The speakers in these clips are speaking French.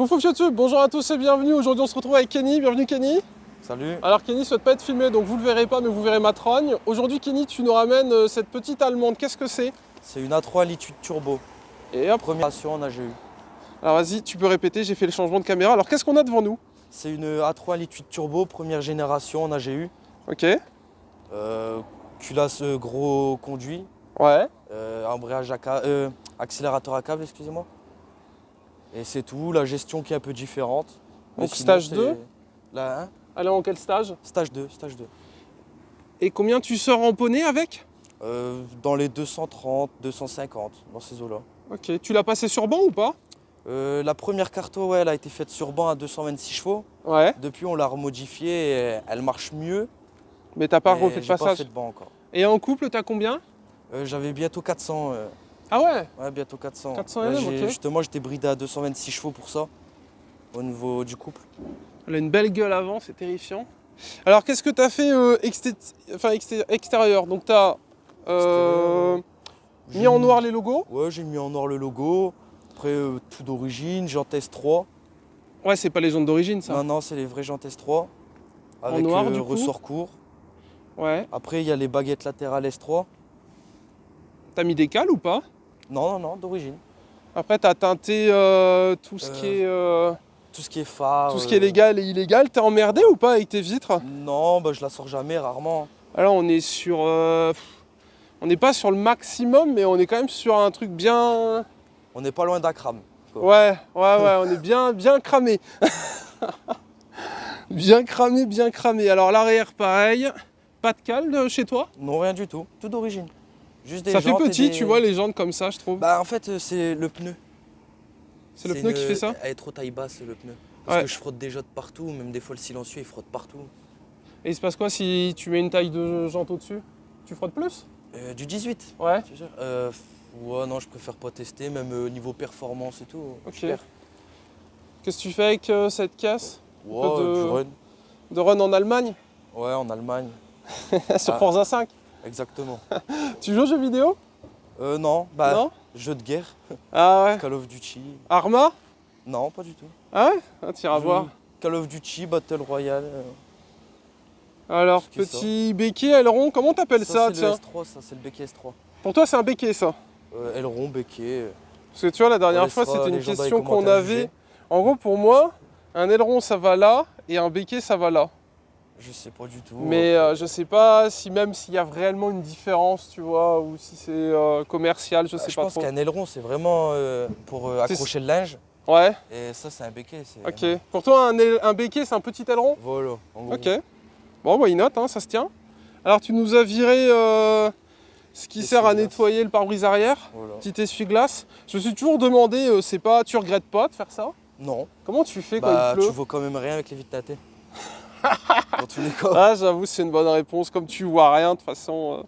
Coucou YouTube, bonjour à tous et bienvenue. Aujourd'hui on se retrouve avec Kenny. Bienvenue Kenny. Salut. Alors Kenny ne souhaite pas être filmé donc vous ne le verrez pas mais vous verrez ma trogne. Aujourd'hui Kenny tu nous ramènes cette petite allemande, qu'est-ce que c'est? C'est une A3 Liquid Turbo. Et hop. Première version en AGU. Alors vas-y, tu peux répéter, j'ai fait le changement de caméra. Alors qu'est-ce qu'on a devant nous? C'est une A3 Liquid Turbo, première génération en AGU. Ok. Culasse gros conduit. Ouais. Embrayage à câble, accélérateur à câble, excusez-moi. Et c'est tout, la gestion qui est un peu différente. Mais Donc sinon, stage 2. Là, hein. Elle est en quel stage? Stage 2, stage 2. Et combien tu sors en poney avec? Dans les 230, 250, dans ces eaux-là. Ok. Tu l'as passé sur banc ou pas? La première carto, ouais, elle a été faite sur banc à 226 chevaux. Ouais. Depuis, on l'a remodifiée et elle marche mieux. Mais t'as pas Mais refait de j'ai pas passage? fait de banc encore. Et en couple t'as combien? J'avais bientôt 400. Ah ouais. Ouais, bientôt 400. 400 Là, LM, ok. Justement, j'étais bridé à 226 chevaux pour ça, au niveau du couple. Elle a une belle gueule avant, c'est terrifiant. Alors qu'est-ce que tu as fait extérieur? Donc tu as mis en noir les logos. Ouais, j'ai mis en noir le logo. Après, tout d'origine, jantes S3. Ouais, c'est pas les jantes d'origine ça. Non, non, c'est les vraies jantes S3. Avec noir, du coup. ressort court. Ouais. Après, il y a les baguettes latérales S3. T'as mis des cales ou pas? Non, non, non, d'origine. Après t'as teinté tout ce qui est Tout ce qui est phare. tout ce qui est légal et illégal. T'es emmerdé ou pas avec tes vitres? Non, bah, je la sors jamais, rarement. Alors on est sur on n'est pas sur le maximum mais on est quand même sur un truc bien. On n'est pas loin d'Akram. Ouais, on est bien cramé. Bien cramé, bien cramé. Alors l'arrière pareil, pas de cale chez toi? Non, rien du tout, tout d'origine. Juste des Ça fait jantes et petit, des- tu vois, les jantes comme ça, je trouve. Bah en fait, c'est le pneu. C'est le pneu qui fait ça? Elle est trop taille basse, le pneu. Parce Ouais. que je frotte déjà de partout, même des fois le silencieux, il frotte partout. Et il se passe quoi si tu mets une taille de jante au-dessus? Tu frottes plus? Du 18, Ouais. tu sais. Ouais, non, je préfère pas tester, même niveau performance et tout. Ok. je perds. Qu'est-ce que tu fais avec cette caisse? Ouais, de- du run. De run en Allemagne? Ouais, en Allemagne, Sur Ah. Forza 5? exactement. Tu joues aux jeux vidéo? Non, bah, Non? jeu de guerre, Ah ouais. Call of Duty. Arma? Non, pas du tout. Ah ouais? Ah, t'iras Je- voir. Call of Duty, Battle Royale. Alors, ce qui est petit béquet, aileron, comment t'appelles ça, c'est tiens? le S3, ça, c'est le béquet S3. Pour toi, c'est un béquet, ça? Aileron, béquet. Parce que tu vois, la dernière On fois, laissera c'était une les gens dans les question qu'on commentaires avait. juger. En gros, pour moi, un aileron, ça va là, et un béquet, ça va là. Je sais pas du tout. Mais je sais pas si même s'il y a réellement une différence, tu vois, ou si c'est commercial, je sais Je pas pense trop. qu'un aileron, c'est vraiment pour accrocher le linge. Ouais, Et ça, c'est un béquet. ok. Pour toi, un béquet, c'est un petit aileron? Voilà, en gros. Ok. Bon, why not, hein, ça se tient. Alors, tu nous as viré ce qui sert à Essuie-glace. nettoyer le pare-brise arrière, Voilà. petit essuie-glace. Je me suis toujours demandé, c'est pas, tu regrettes pas de faire ça? Non, Comment tu fais quand bah, il pleut? tu vois quand même rien avec les vitres teintées. Dans tous les cas. Ah, j'avoue, c'est une bonne réponse. Comme tu vois rien, de toute façon,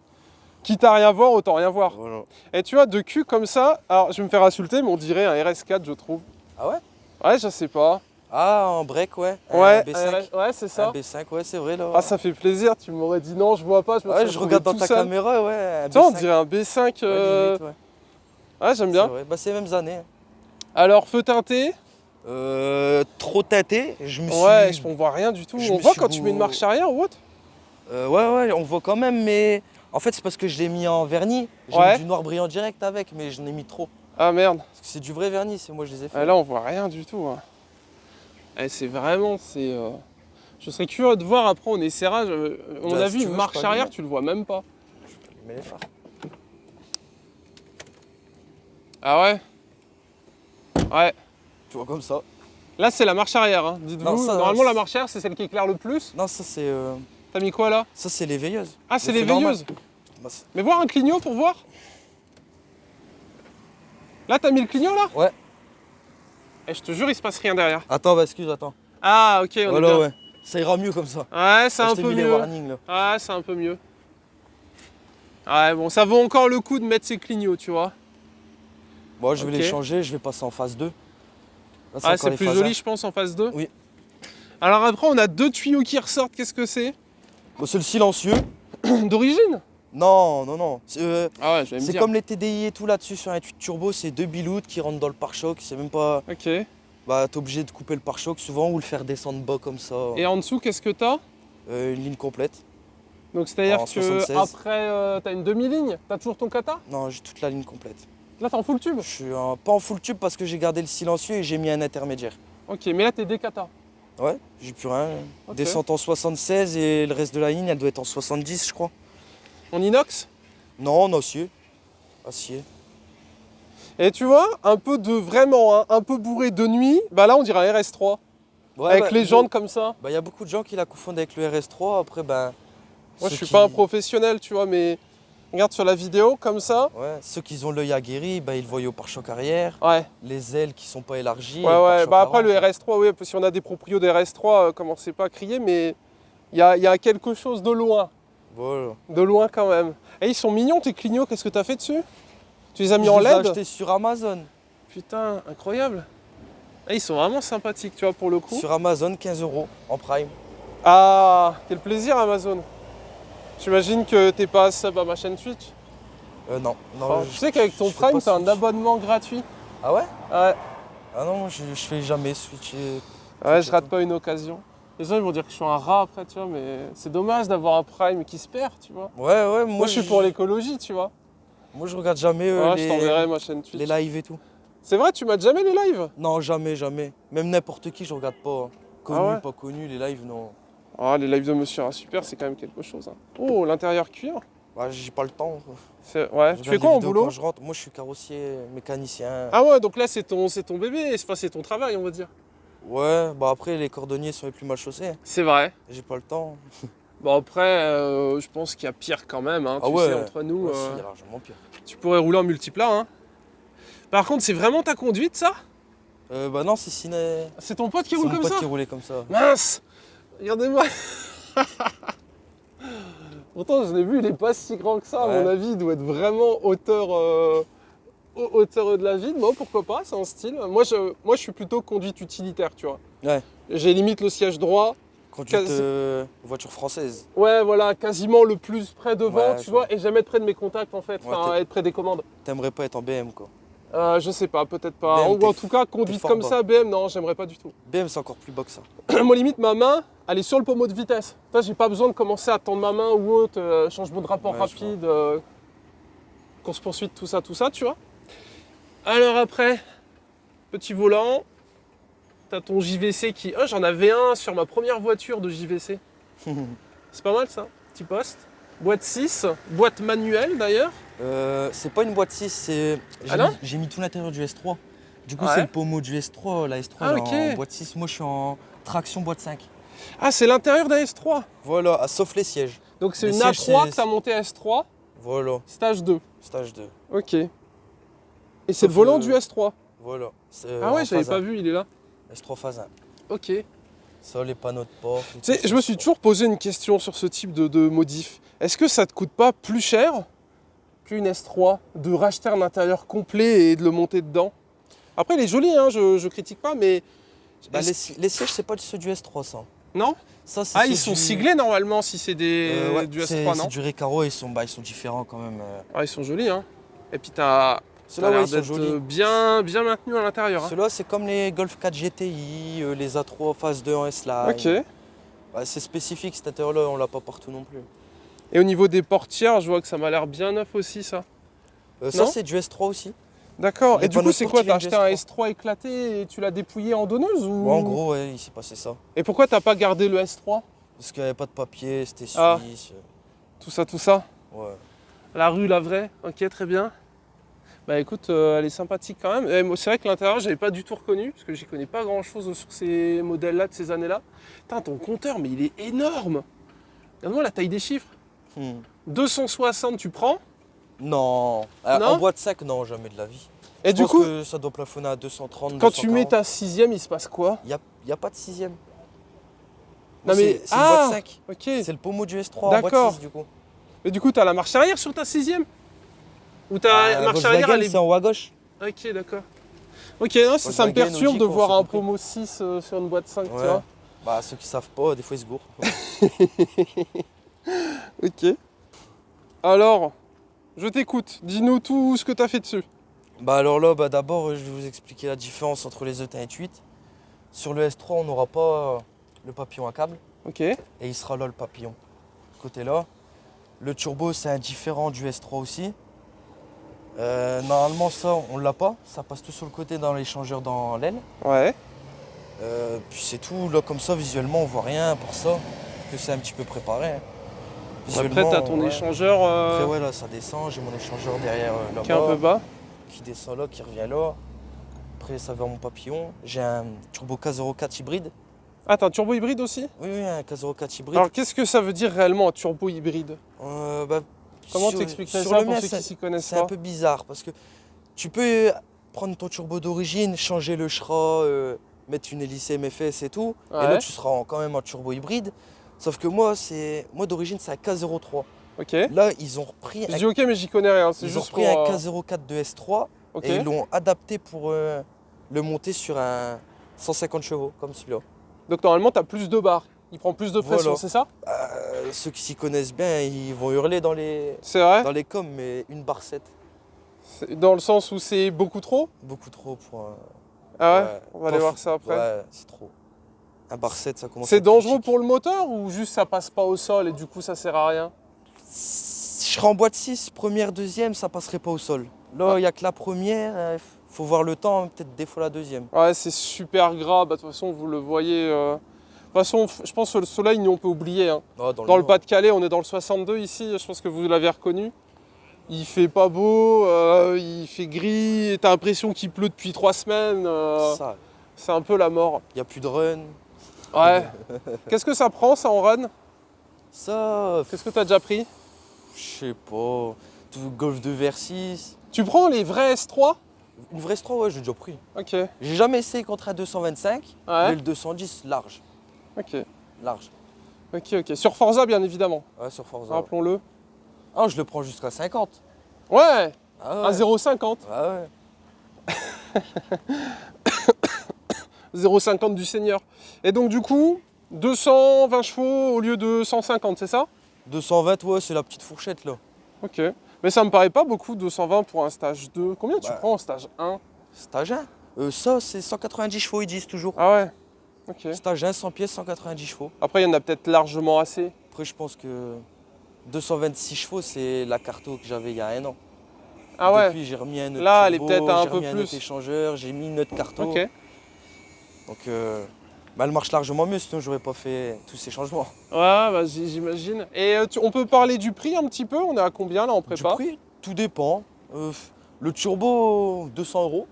quitte à rien voir, autant rien voir. Voilà. Et tu vois, de cul comme ça, alors je vais me faire insulter, mais on dirait un RS4, je trouve. Ah ouais? Ouais, je sais pas. Ah, en break, ouais. Ouais, Un B5. ouais, c'est ça. Un B5, ouais, c'est vrai là. Ah, ça fait plaisir, tu m'aurais dit non, je vois pas, je me Ouais, suis je retrouvé regarde dans tout ta seul. caméra, ouais. Un Tu vois, on B5. dirait un B5. Ouais, limite, ouais. Ouais, j'aime C'est bien. vrai. Bah, c'est les mêmes années. Alors, feu teinté. Trop teinté, je me suis. Ouais, on voit rien du tout. je On me voit suis quand tu mets une marche arrière ou autre. Ouais, on voit quand même, mais en fait, c'est parce que je l'ai mis en vernis. J'ai Ouais. mis du noir brillant direct avec, mais je n'ai mis trop. Ah merde. Parce que c'est du vrai vernis, c'est moi je les ai fait. Ah, là, on voit rien du tout. Hein. Eh, c'est vraiment. Je serais curieux de voir après, on essaiera. On Bah, a si vu tu une veux, je marche peux arrière, allumer. tu le vois même pas. Je mets les phares. Ah ouais. Ouais. Tu vois comme ça. Là, c'est la marche arrière, hein. Non, Dites-vous. ça, Normalement, c'est- la marche arrière, c'est celle qui éclaire le plus. Non, ça c'est T'as mis quoi là? les veilleuses. Ah, c'est Mais les normal. veilleuses. Bah, Mais voir un clignot pour voir. Là, t'as mis le clignot là? Ouais. Et je te jure, il se passe rien derrière. Attends, bah excuse, attends. Ah, ok, on est Voilà, bien. ouais. Ça ira mieux comme ça. Ouais, c'est Là, un je t'ai peu mis les mieux. warnings là. Ouais, c'est un peu mieux. Ouais, bon, ça vaut encore le coup de mettre ces clignots, tu vois. Bon, je vais Ok. les changer, je vais passer en phase 2. Là, Ah, encore c'est les plus phases joli, 1. je pense, en phase 2. Oui. Alors après, on a deux tuyaux qui ressortent. Qu'est-ce que c'est? Bon, c'est le silencieux. D'origine? Non, non, non. Ah ouais, je vais me C'est dire. comme les TDI et tout là-dessus sur un tweet turbo, c'est deux biloutes qui rentrent dans le pare-choc, c'est même pas. Ok. Bah, t'es obligé de couper le pare-choc souvent ou le faire descendre bas comme ça. Et en dessous, qu'est-ce que t'as? Une ligne complète. Donc c'est-à-dire En que 76. après, t'as une demi-ligne? T'as toujours ton kata? Non, j'ai toute la ligne complète. Là, t'es en full tube? Je suis pas en full tube parce que j'ai gardé le silencieux et j'ai mis un intermédiaire. Ok, mais là, t'es des kata. Ouais, j'ai plus rien. Ok. Descente en 76 et le reste de la ligne, elle doit être en 70, je crois. En inox? Non, en acier. Acier. Et tu vois, un peu de vraiment, hein, un peu bourré de nuit, bah là, on dirait un RS3. Ouais, avec bah, les jantes comme ça. Bah, y a beaucoup de gens qui la confondent avec le RS3. Après, ben. Moi, je ceux suis qui- pas un professionnel, tu vois, mais regarde sur la vidéo, comme ça. Ouais, ceux qui ont l'œil aguerri, bah, ils le voient au pare-choc arrière. Ouais, Les ailes qui sont pas élargies. et ouais, le ouais. pare-choc Bah après, avant. le RS3, oui, si on a des proprios de RS3, commencez pas à crier, mais il y a quelque chose de loin. Voilà. De loin quand même. Et ils sont mignons, tes clignots, qu'est-ce que t'as fait dessus? Tu les as mis Je en les ai LED? achetés sur Amazon. Putain, incroyable. Et ils sont vraiment sympathiques, tu vois, pour le coup. Sur Amazon, 15 € en prime. Ah, quel plaisir, Amazon. J'imagine que t'es pas sub à ma chaîne Twitch. Non. Oh, tu sais qu'avec ton je fais Prime, pas t'as un Switch. abonnement gratuit. Ah ouais? Ouais, Ah non, moi, je fais jamais Switch. ouais, je rate pas une occasion. Les gens ils vont dire que je suis un rat après, tu vois, mais c'est dommage d'avoir un Prime qui se perd, tu vois. Ouais, Moi, je suis pour l'écologie, tu vois. Moi, je regarde jamais Ouais, je t'enverrai ma chaîne Twitch. les lives et tout. C'est vrai, tu m'as jamais les lives? Non, jamais, jamais. Même n'importe qui, je regarde pas. Connu, Ah ouais? pas connu, les lives, non. Ah, les lives de Monsieur A Super, c'est quand même quelque chose. Hein. Oh, l'intérieur cuir. Bah, j'ai pas le temps. Quoi. Ouais, Je tu fais regarde quoi les en vidéos boulot? quand je rentre. Moi, je suis carrossier, mécanicien. Ah ouais, donc là, c'est ton bébé, enfin, c'est ton travail, on va dire. Ouais, bah après, les cordonniers sont les plus mal chaussés. C'est vrai. J'ai pas le temps. Bon, après, je pense qu'il y a pire quand même, hein. Ah Tu ouais. sais, entre nous, Ouais, si, il y a largement pire. tu pourrais rouler en multiplat, hein. Par contre, c'est vraiment ta conduite, ça? Bah non, c'est Ciné. C'est ton pote qui C'est roule mon comme pote ça? qui roulait comme ça. Mince! Regardez-moi! Pourtant, je l'ai vu, il est pas si grand que ça, à Ouais. mon avis, il doit être vraiment hauteur de la ville. Moi, pourquoi pas, c'est un style. Moi, je suis plutôt conduite utilitaire, tu vois. Ouais. J'ai limite le siège droit. Conduite Quasi- voiture française. Ouais, voilà, quasiment le plus près devant, Ouais, tu je vois, vois. et jamais être près de mes contacts, en fait, Ouais, enfin, être près des commandes. T'aimerais pas être en BM, quoi. Je sais pas, peut-être pas. BM, Ou en tout cas, conduite fort comme bas. ça, BM, non, j'aimerais pas du tout. BM, c'est encore plus bas que ça. Moi, limite, ma main, elle est sur le pommeau de vitesse. Toi, j'ai pas besoin de commencer à tendre ma main ou autre, changement de rapport Ouais, je rapide, course-poursuite, tout ça, tu vois. Alors après, petit volant, t'as ton JVC qui... Oh, j'en avais un sur ma première voiture de JVC. C'est pas mal, ça. Petit poste. Boîte 6, boîte manuelle, d'ailleurs. C'est pas une boîte 6, c'est. Ah non J'ai mis tout l'intérieur du S3. Du coup, Ouais. c'est le pommeau du S3. La S3 Ah, elle est ok. en boîte 6. Moi, je suis en traction boîte 5. Ah, c'est l'intérieur d'un S3. Voilà, sauf les sièges. Donc c'est Les une sièges, A3 c'est- que t'as monté à S3, Voilà, stage 2. stage 2. Ok. Et c'est le Sauf volant le- du S3. Voilà. C'est, Ah ouais, en j'avais phase pas 1. vu, il est là. S3 phase 1. Ok. Tu Ça, les panneaux de porte. sais, je me suis toujours posé une question sur ce type de modif. Est-ce que ça te coûte pas plus cher qu'une S3 de racheter un intérieur complet et de le monter dedans? Après, il est joli, hein, je critique pas, mais... Bah, est-ce- les sièges, c'est pas ceux du S3, ça. Non? Ça, c'est Ah, ceux ils sont du- siglés normalement si c'est Ouais, du c'est S3, non? du Recaro, ils sont différents quand même. Ah, ils sont jolis, hein. Et puis t'as Ceux-là, ouais, l'air ils sont d'être jolis. bien maintenu à l'intérieur. Hein. Ceux-là, c'est comme les Golf 4 GTI, les A3 phase 2 en S-Line. Ok. Ouais, c'est spécifique, cet intérieur-là, on l'a pas partout non plus. Et au niveau des portières, je vois que ça m'a l'air bien neuf aussi, ça. Ça, Non c'est du S3 aussi. D'accord. Les Et du coup, panneaux c'est quoi? sportifs T'as viennent acheté du un S3 éclaté et tu l'as dépouillé en donneuse ou... Ouais, en gros, ouais, il s'est passé ça. Et pourquoi t'as pas gardé le S3? Parce qu'il n'y avait pas de papier, c'était Ah. suisse. Tout ça. Ouais. La rue, la vraie. Ok, très bien. Bah écoute, elle est sympathique quand même. Et moi, c'est vrai que l'intérieur, j'avais pas du tout reconnu, parce que j'y connais pas grand chose sur ces modèles-là, de ces années-là. Putain, ton compteur, mais il est énorme. Regarde-moi la taille des chiffres. Hmm. 260, tu prends. Non. Non En boîte 5, non, jamais de la vie. Et Je du pense coup, que ça doit plafonner à 230, quand tu mets 240. ta sixième, il se passe quoi? Il n'y a pas de sixième. Non, mais- C'est une Ah boîte 5. Ok. C'est le pommeau du S3 en boîte D'accord. 6 du coup. Et du coup, t'as la marche arrière sur ta sixième? Ou ta marche arrière, Volkswagen, elle est... c'est en haut à gauche. Ok, d'accord. Ok, non, ça me Volkswagen, perturbe Audi, de quoi, voir c'est un compris. promo 6 sur une boîte 5, tu Ouais. vois. Bah, ceux qui savent pas, des fois ils se gourrent. Ok. Alors, je t'écoute. Dis-nous tout ce que t'as fait dessus. Bah alors là, d'abord, je vais vous expliquer la différence entre les E88. Sur le S3, on n'aura pas le papillon à câble. Ok. Et il sera là le papillon. Côté là. Le turbo, c'est un différent du S3 aussi. Normalement, ça, on l'a pas. Ça passe tout sur le côté dans l'échangeur dans l'aile. Ouais. Puis c'est tout. Là, comme ça, visuellement, on voit rien pour ça. Que c'est un petit peu préparé. Hein. Après, t'as ton ouais. échangeur Après, ouais, là, ça descend. J'ai mon échangeur derrière là-bas. qui est un peu bas. Qui descend là, qui revient là. Après, ça va mon papillon. J'ai un turbo K04 hybride. Ah, t'as un turbo hybride aussi? Oui, oui, un K04 hybride. Alors, qu'est-ce que ça veut dire réellement un turbo hybride? Comment sur- t'expliquerais sur ça le pour mien, ceux qui s'y connaissent C'est pas? un peu bizarre parce que tu peux prendre ton turbo d'origine, changer le SHRA, mettre une hélice MFS et tout. Et Ouais. là, tu seras quand même en turbo hybride. Sauf que moi d'origine, c'est un K03. Ok. Là, ils ont repris Je dis ok, mais j'y connais rien. C'est ils ont juste repris pour. un K04 de S3 Ok. et ils l'ont adapté pour le monter sur un 150 chevaux comme celui-là. Donc normalement, t'as plus de barres. Il prend plus de pression, Voilà. c'est ça? Ceux qui s'y connaissent bien, ils vont hurler dans les C'est vrai? coms, mais une barre 7, Dans le sens où c'est beaucoup trop? beaucoup trop pour Ah ouais? ouais. On va aller voir ça après. Ouais, c'est trop. Un bar 7, ça commence à C'est être dangereux critique. pour le moteur ou juste ça passe pas au sol et du coup ça sert à rien? Je serais en boîte 6, première, deuxième, ça passerait pas au sol. Là, il n'y a que la première, faut voir le temps, peut-être des fois la deuxième. Ouais, c'est super gras. Bah, de toute façon, vous le voyez. De toute façon, je pense que le soleil, nous, on peut oublier. Hein. Ah, Dans le Nord. Pas-de-Calais, on est dans le 62 ici. Je pense que vous l'avez reconnu. Il fait pas beau, il fait gris. Et t'as l'impression qu'il pleut depuis 3 semaines. Ça, C'est un peu la mort. il n'y a plus de run. Ouais. Qu'est-ce que ça prend, ça, en run? Ça, Qu'est-ce que t'as déjà pris? je sais pas. Tout Golf 2 V6. Tu prends les vrais S3? Une vraie S3, ouais, j'ai déjà pris. Ok. J'ai jamais essayé contre un 225, Ouais. mais le 210, large. Ok. Large. Ok, ok. Sur Forza, bien évidemment. Ouais, sur Forza. Rappelons-le. Ah, je le prends jusqu'à 50. Ouais. Ah À ouais. 0,50. Ah ouais. 0,50 du Seigneur. Et donc du coup, 220 chevaux au lieu de 150, c'est ça? 220, ouais, c'est la petite fourchette là. Ok. Mais ça me paraît pas beaucoup, 220 pour un stage 2. Combien tu Bah. prends en stage 1? Stage 1. Ça, c'est 190 chevaux, ils disent toujours. Ah ouais. Ok. Stage 1, 100 pièces, 190 chevaux. Après, il y en a peut-être largement assez. Après, je pense que 226 chevaux, c'est la carto que j'avais il y a un an. Ah ouais. Depuis, j'ai remis un autre Là, elle est turbo, peut-être un j'ai peu remis un autre plus. échangeur, j'ai mis une autre carto. Ok. Donc, elle marche largement mieux, sinon j'aurais pas fait tous ces changements. Ouais, bah, j'imagine. Et on peut parler du prix un petit peu? On est à combien là en Du prépa? prix, tout dépend. Le turbo, 200 €.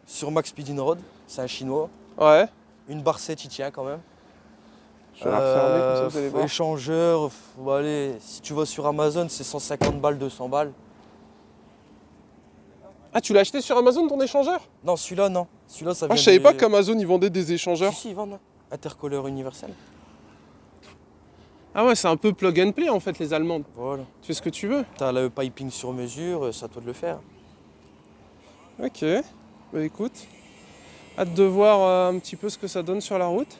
Sur Max Speed Road, c'est un chinois. Ouais. Une barre 7, il tient quand même. Je vais la refermer comme ça vous allez voir. Échangeur, allez, si tu vas sur Amazon, c'est 150 balles, 200 balles. Ah, tu l'as acheté sur Amazon ton échangeur? Non, celui-là, non. Celui-là, ça Ah, vient je savais de- pas qu'Amazon ils vendaient des échangeurs. Si, ils vendent. Intercooleur universel. Ah ouais, c'est un peu plug and play en fait les Allemandes. Voilà. Tu fais ce que tu veux. T'as le piping sur mesure, c'est à toi de le faire. Ok. Bah écoute, hâte de voir un petit peu ce que ça donne sur la route.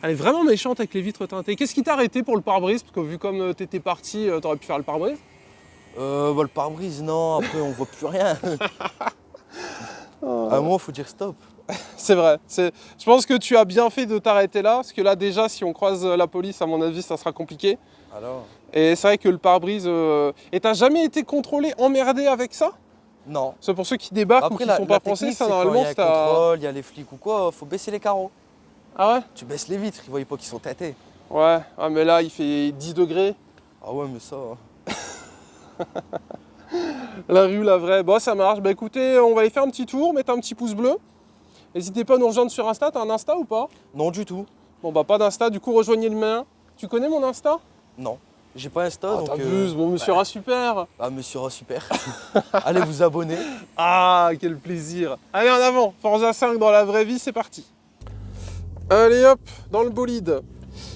Elle est vraiment méchante avec les vitres teintées. Qu'est-ce qui t'a arrêté pour le pare-brise? Parce que vu comme t'étais parti, t'aurais pu faire le pare-brise. Le pare-brise, non, après on voit plus rien. À un moment, faut dire stop. C'est vrai. Je pense que tu as bien fait de t'arrêter là. Parce que là déjà, si on croise la police, à mon avis, ça sera compliqué. Alors Et c'est vrai que le pare-brise... Et t'as jamais été contrôlé, emmerdé avec ça? Non. C'est pour ceux qui débarquent ou Après, qui sont pas français, technique, ça c'est quand normalement il y a c'est un à... contrôle, il y a les flics ou quoi, faut baisser les carreaux. Ah ouais? Tu baisses les vitres, ils voient pas qu'ils sont tâtés. Ouais. Ah mais là, il fait 10 degrés. Ah ouais, mais ça... La rue, la vraie. Bon, ça marche. Bah écoutez, on va aller faire un petit tour, mettre un petit pouce bleu. N'hésitez pas à nous rejoindre sur Insta. T'as un Insta ou pas? Non, du tout. Bon, bah pas d'Insta, du coup, rejoignez le mien. Tu connais mon Insta? Non. J'ai pas Insta, Ah, donc... t'abuses, bon, monsieur Rat, super. Ah, monsieur Rat, super. Allez vous abonner. Ah, quel plaisir. Allez, en avant. Forza 5 dans la vraie vie, c'est parti. Allez, hop, dans le bolide.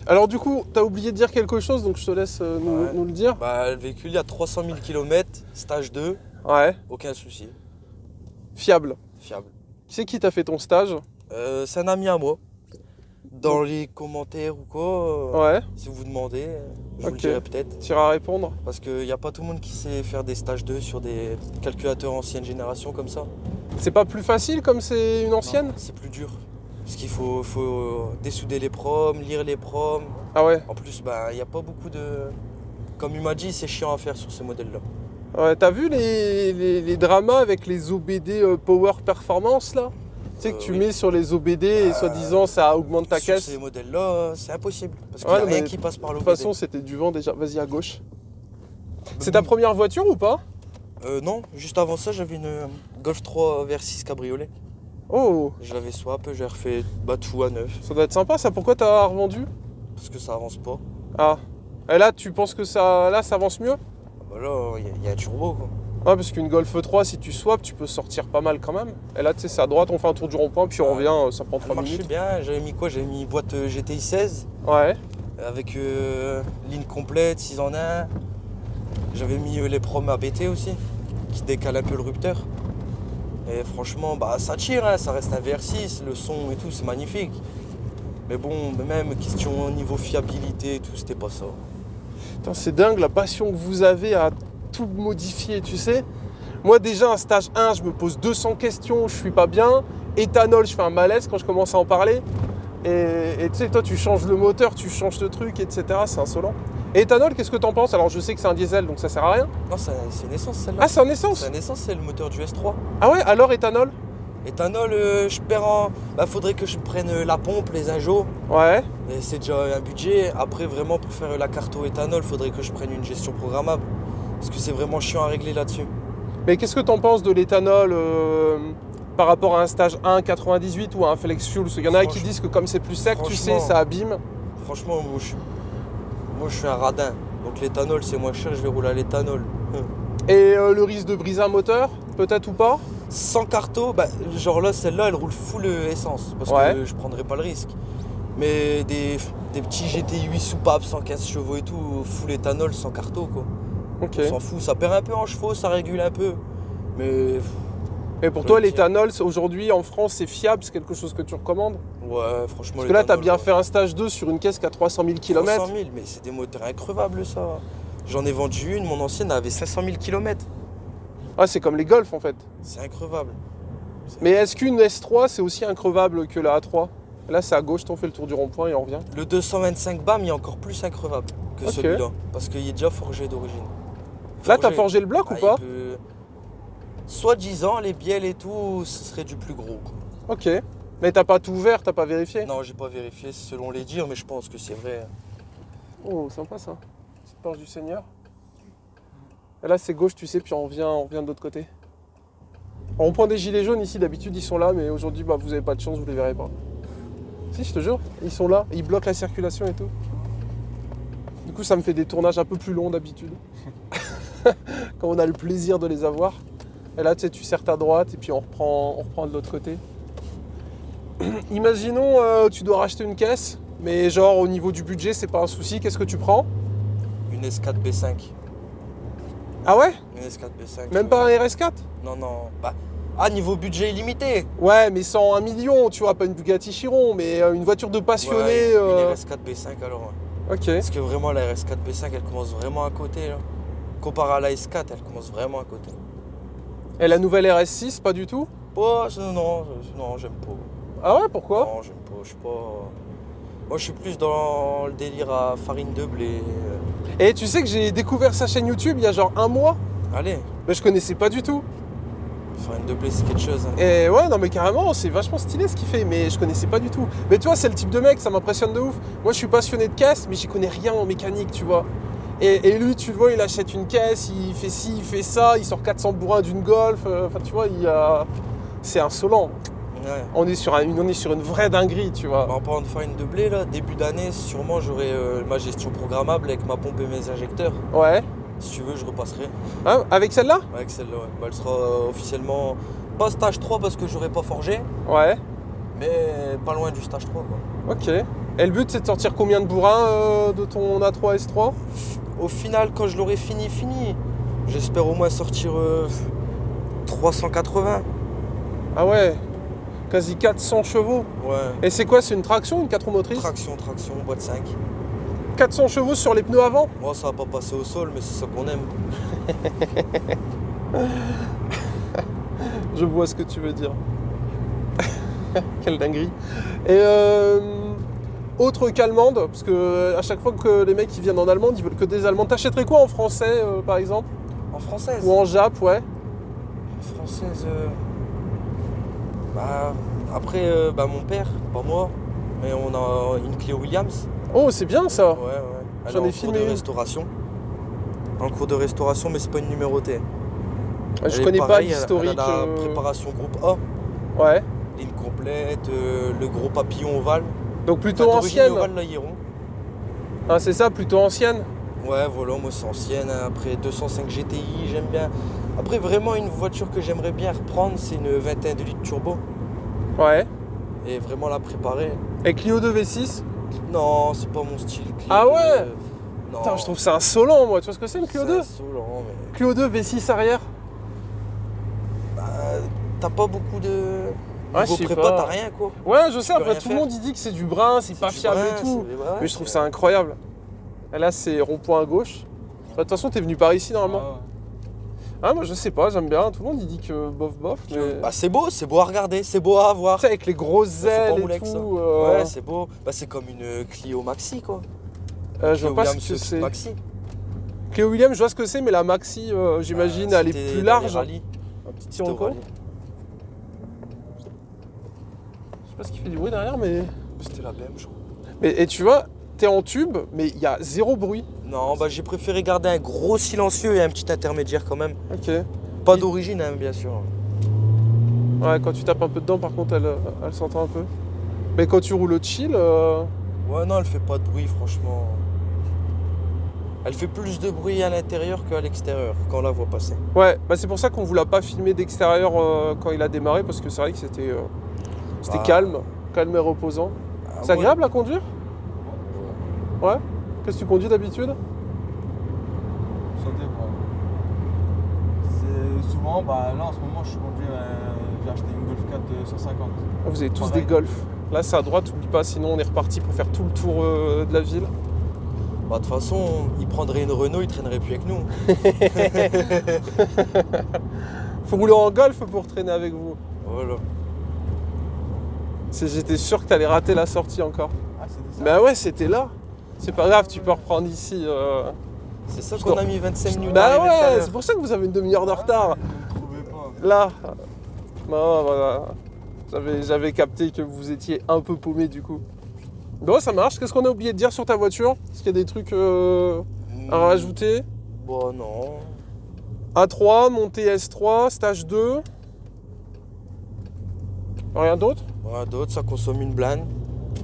Alors, du coup, t'as oublié de dire quelque chose, donc je te laisse Ouais. nous le dire. Bah, le véhicule, il y a 300 000 km, stage 2, Ouais, aucun souci. fiable. Fiable. Qui c'est qui t'a fait ton stage? C'est un ami à moi. Dans les commentaires ou quoi, Ouais, si vous demandez, je vous Ok. le dirai peut-être. tu iras répondre. Parce qu'il n'y a pas tout le monde qui sait faire des stages 2 sur des calculateurs ancienne génération comme ça. C'est pas plus facile comme c'est une ancienne? Non, c'est plus dur. Parce qu'il faut dessouder les proms, lire les proms. Ah ouais? En plus, il n'y a pas beaucoup de... Comme il m'a dit, c'est chiant à faire sur ce modèle-là. Ouais, t'as vu les dramas avec les OBD Power Performance là? Tu sais que tu Oui. mets sur les OBD et soi-disant ça augmente ta Sur caisse. ces modèles-là, c'est impossible. Parce qu'il Ouais, n'y a mais rien qui passe par De l'OBD. toute façon, c'était du vent déjà. Vas-y à gauche. C'est ta première voiture ou pas? Non, juste avant ça, j'avais une Golf 3 V6 cabriolet. Oh, Je l'avais swap, j'ai refait tout à neuf. ça doit être sympa ça. Pourquoi t'as revendu? Parce que ça avance pas. Ah. Et là, tu penses que ça avance mieux? Là, il y a un turbo quoi. Ouais, parce qu'une Golf 3, si tu swaps, tu peux sortir pas mal quand même. Et là, tu sais, c'est à droite, on fait un tour du rond-point, puis on revient, ça prend Ça 3 marchait minutes. bien, j'avais mis quoi? J'avais mis boîte GTI 16 Ouais. avec ligne complète, 6 en 1. J'avais mis les proms ABT aussi, qui décalent un peu le rupteur. Et franchement, ça tire, hein, ça reste un VR6, le son et tout, c'est magnifique. Mais bon, même question niveau fiabilité et tout, c'était pas ça. Putain, c'est dingue la passion que vous avez à tout modifier, tu sais. Moi déjà, un stage 1, je me pose 200 questions, je suis pas bien. Éthanol, je fais un malaise quand je commence à en parler. Et tu sais, toi, tu changes le moteur, tu changes de truc, etc. C'est insolent. Et éthanol, qu'est-ce que t'en penses? Alors, je sais que c'est un diesel, donc ça sert à rien. Non, c'est une essence celle-là. Ah, c'est en essence? C'est une essence, c'est le moteur du S3. Ah ouais, alors éthanol? Éthanol, je perds en... faudrait que je prenne la pompe, les injos. Ouais. Et c'est déjà un budget. Après, vraiment, pour faire la carte au éthanol, faudrait que je prenne une gestion programmable. Parce que c'est vraiment chiant à régler là-dessus. Mais qu'est-ce que t'en penses de l'éthanol par rapport à un stage 1 98 ou à un flex fuel? Parce qu'il y en a qui disent que comme c'est plus sec, tu sais, ça abîme. Franchement, moi, je suis un radin. Donc l'éthanol, c'est moins cher, je vais rouler à l'éthanol. Et le risque de briser un moteur, peut-être ou pas? Sans carto, genre là, celle-là, elle roule full essence. Parce que je prendrais pas le risque. Mais des petits GTI 8 soupapes, 115 chevaux et tout, full éthanol, sans carto, quoi. Ok. On s'en fout, ça perd un peu en chevaux, ça régule un peu. Mais... Et pour toi, l'éthanol, aujourd'hui, en France, c'est fiable? C'est quelque chose que tu recommandes? Ouais, franchement... Parce que là, t'as bien fait un stage 2 sur une caisse qui a 300 000 km. 300 000, mais c'est des moteurs increvables, ça. J'en ai vendu une, mon ancienne avait 500 000 km. Ah, c'est comme les Golf, en fait. C'est increvable. Mais est-ce qu'une S3, c'est aussi increvable que la A3? Là, c'est à gauche, on fait le tour du rond-point et on revient. Le 225 BAM, il est encore plus increvable que celui-là. Parce qu'il est déjà forgé d'origine. Là, t'as forgé le bloc ou pas? Soi-disant, les bielles et tout, ce serait du plus gros. Ok. Mais t'as pas tout ouvert, t'as pas vérifié? Non, j'ai pas vérifié selon les dires, mais je pense que c'est vrai. Oh, sympa ça. Petite porte du Seigneur. Et là, c'est gauche, tu sais, puis on revient de l'autre côté. On prend des gilets jaunes ici, d'habitude, ils sont là, mais aujourd'hui, vous avez pas de chance, vous les verrez pas. Si, je te jure, ils sont là, ils bloquent la circulation et tout. Du coup, ça me fait des tournages un peu plus longs d'habitude. Quand on a le plaisir de les avoir. Et là, tu sais, tu serres ta droite et puis on reprend de l'autre côté. Imaginons, tu dois racheter une caisse, mais genre au niveau du budget, c'est pas un souci. Qu'est-ce que tu prends? Une S4 B5. Ah ouais? Une S4 B5. Même pas un RS4? Non, non. Niveau budget illimité. Ouais, mais sans 1 million, tu vois, pas une Bugatti Chiron, mais une voiture de passionné. Ouais, une RS4 B5 alors. Ok. Parce que vraiment, la RS4 B5, elle commence vraiment à côté. Là. Comparé à la S4, elle commence vraiment à côté. Et la nouvelle RS6, pas du tout? Oh, non, j'aime pas. Ah ouais, pourquoi? Non, j'aime pas. Je suis pas. Moi, je suis plus dans le délire à farine de blé. Et tu sais que j'ai découvert sa chaîne YouTube il y a genre 1 mois, Allez, mais je connaissais pas du tout. farine de blé, c'est quelque chose. Hein. Et ouais, non mais carrément, c'est vachement stylé ce qu'il fait, mais je connaissais pas du tout. Mais tu vois, c'est le type de mec, ça m'impressionne de ouf. Moi, je suis passionné de caisse, mais j'y connais rien en mécanique, tu vois. Et lui, tu le vois, il achète une caisse, il fait ci, il fait ça, il sort 400 bourrins d'une Golf. Enfin, tu vois, c'est insolent. Ouais. On est sur une vraie dinguerie, tu vois. En parlant de farine de blé, là, début d'année, sûrement j'aurai ma gestion programmable avec ma pompe et mes injecteurs. Ouais. Si tu veux, je repasserai. Hein, avec celle-là? Avec celle-là, ouais. Elle sera officiellement pas stage 3 parce que j'aurai pas forgé, Ouais. mais pas loin du stage 3, quoi. Ok. Et le but, c'est de sortir combien de bourrins de ton A3 S3? Au final, quand je l'aurai fini, j'espère au moins sortir 380. Ah ouais. Quasi 400 chevaux. Ouais. Et c'est quoi? C'est une traction, une 4 roues motrices? Traction, boîte 5. 400 chevaux sur les pneus avant? Moi, ça va pas passer au sol, mais c'est ça qu'on aime. Je vois ce que tu veux dire. Quelle dinguerie. Et autre qu'allemande, parce que à chaque fois que les mecs qui viennent en allemande, ils veulent que des allemandes. T'achèterais quoi en français, par exemple? En française. Ou en jap, ouais. En française. Bah, après, mon père, pas moi, mais on a une Clio Williams. Oh, c'est bien ça. Ouais. Elle J'en est ai en filmé cours de une. restauration. En cours de restauration, mais c'est pas une numérotée. Je Elle est connais pas pareille, l'historique. Elle a la préparation groupe A, Ouais. ligne complète, le gros papillon ovale. Donc plutôt Enfin, d'origine ancienne. ovale, l'Aéron. Ah, c'est ça, plutôt ancienne. Ouais, voilà, moi c'est ancienne. Après 205 GTI, j'aime bien. Après, vraiment, une voiture que j'aimerais bien reprendre, c'est une 21 de litres turbo. Ouais. Et vraiment la préparer. Et Clio 2 V6. Non, c'est pas mon style. Clio Ah 2, ouais. non. Putain, je trouve ça insolent, moi. Tu vois ce que c'est une Clio 2? C'est insolent, mais... Clio 2 V6 arrière. Bah, t'as pas beaucoup de... Ouais, Niveau je sais prépa, pas. t'as rien, quoi. Ouais, je sais, peux après rien tout le faire. monde il dit que c'est du brin, c'est pas du fiable brin, et tout. c'est- ouais, Mais je trouve c'est- ça incroyable. Et là, c'est rond-point à gauche. Bah, de toute façon, t'es venu par ici normalement. Ah, moi je sais pas, j'aime bien. Tout le monde il dit que bof, mais. Bah, c'est beau à regarder, c'est beau à avoir. Tu sais, avec les grosses Faut pas ailes rouler et avec ça. tout. Ouais, c'est beau. Bah, c'est comme une Clio Maxi, quoi. Je Clio vois pas ce Williams que c'est. Maxi. Clio Williams, je vois ce que c'est, mais la Maxi, j'imagine, elle est C'était plus dans large. les rallyes. Un petit C'était au Sirocco. rallye. Je sais pas ce qui fait du bruit derrière, mais. C'était la BM, je crois. Et tu vois, t'es en tube, mais il y a zéro bruit. Non, bah j'ai préféré garder un gros silencieux et un petit intermédiaire quand même. Ok. Pas d'origine, hein, bien sûr. Ouais, quand tu tapes un peu dedans, par contre, elle s'entend un peu. Mais quand tu roules au chill. Ouais, non, elle fait pas de bruit, franchement. Elle fait plus de bruit à l'intérieur qu'à l'extérieur, quand on la voit passer. Ouais, bah c'est pour ça qu'on ne vous l'a pas filmé d'extérieur quand il a démarré, parce que c'est vrai que c'était Ah. calme et reposant. Ah, C'est ouais. agréable à conduire? Ouais. Qu'est-ce que tu conduis d'habitude? Ça dépend. C'est souvent, là en ce moment je conduis, j'ai acheté une Golf 4 de 150. Ah, vous avez tous Pareil. des Golf. Là c'est à droite, oublie pas, sinon on est reparti pour faire tout le tour de la ville. Bah, de toute façon, il prendrait une Renault, il traînerait plus avec nous. Faut rouler en Golf pour traîner avec vous. Voilà. J'étais sûr que t'allais rater la sortie encore. Ah, c'était ça? Bah ouais, c'était là. C'est pas grave, tu peux reprendre ici. C'est ça Je qu'on t'en- a mis 25 minutes à Bah arriver tout à ouais, l'heure. c'est pour ça que vous avez une demi-heure de retard. Je ne trouvais pas. Là. Non, voilà. J'avais capté que vous étiez un peu paumé du coup. Bon, ça marche. Qu'est-ce qu'on a oublié de dire sur ta voiture? Est-ce qu'il y a des trucs à rajouter? Bon, non. A3, montée S3, stage 2. Rien d'autre? Voilà, d'autres, ça consomme une blinde.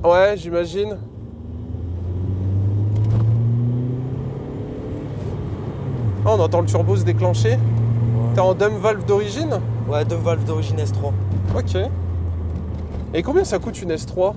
Ouais, j'imagine. Ah, on entend le turbo se déclencher. T'es en dump valve d'origine? Ouais, deux valves d'origine S3. Ok. Et combien ça coûte une S3?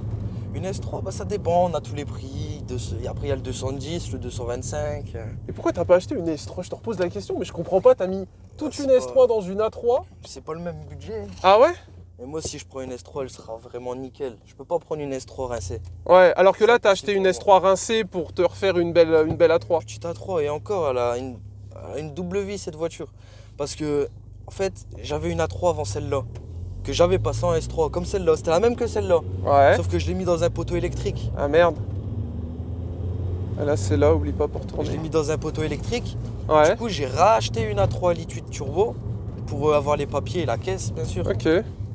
Une S3, bah ça dépend, on a tous les prix. Et après, il y a le 210, le 225. Et pourquoi t'as pas acheté une S3? Je te repose la question, mais je comprends pas. T'as mis toute C'est une pas- S3 dans une A3. C'est pas le même budget. Ah ouais? Et moi, si je prends une S3, elle sera vraiment nickel. Je peux pas prendre une S3 rincée. Ouais, alors que là, t'as C'est acheté une pour S3 rincée pour te refaire une belle A3. Petite A3, et encore, elle a une double vie cette voiture. Parce que, en fait, j'avais une A3 avant celle-là. Que j'avais passé en S3, comme celle-là. C'était la même que celle-là. Ouais. Sauf que je l'ai mis dans un poteau électrique. Ah merde. Ah, là, c'est là, oublie pas pour Je l'ai tourner. mis dans un poteau électrique. Ouais. Du coup, j'ai racheté une A3 litre 8 turbo pour avoir les papiers et la caisse, bien sûr. Ok.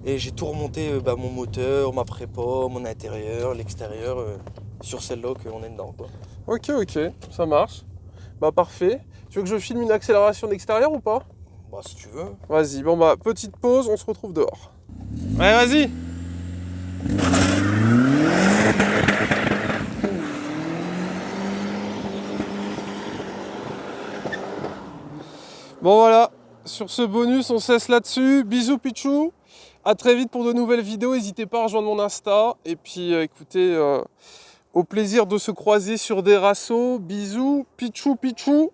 Et j'ai tout remonté, mon moteur, ma prépa, mon intérieur, l'extérieur, sur celle-là qu'on est dedans, quoi. Ok, ça marche. Bah parfait. Tu veux que je filme une accélération d'extérieur ou pas? Bah, si tu veux. Vas-y, bon bah petite pause, on se retrouve dehors. Ouais, vas-y. Bon voilà, sur ce bonus, on cesse là-dessus. Bisous Pichou. À très vite pour de nouvelles vidéos. N'hésitez pas à rejoindre mon Insta. Et puis écoutez, au plaisir de se croiser sur des rassos. Bisous, Pichou.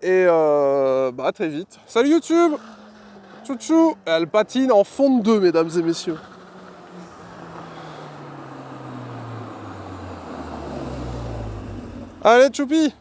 Et à très vite. Salut YouTube. Chouchou. Elle patine en fond de 2, mesdames et messieurs. Allez, Choupi.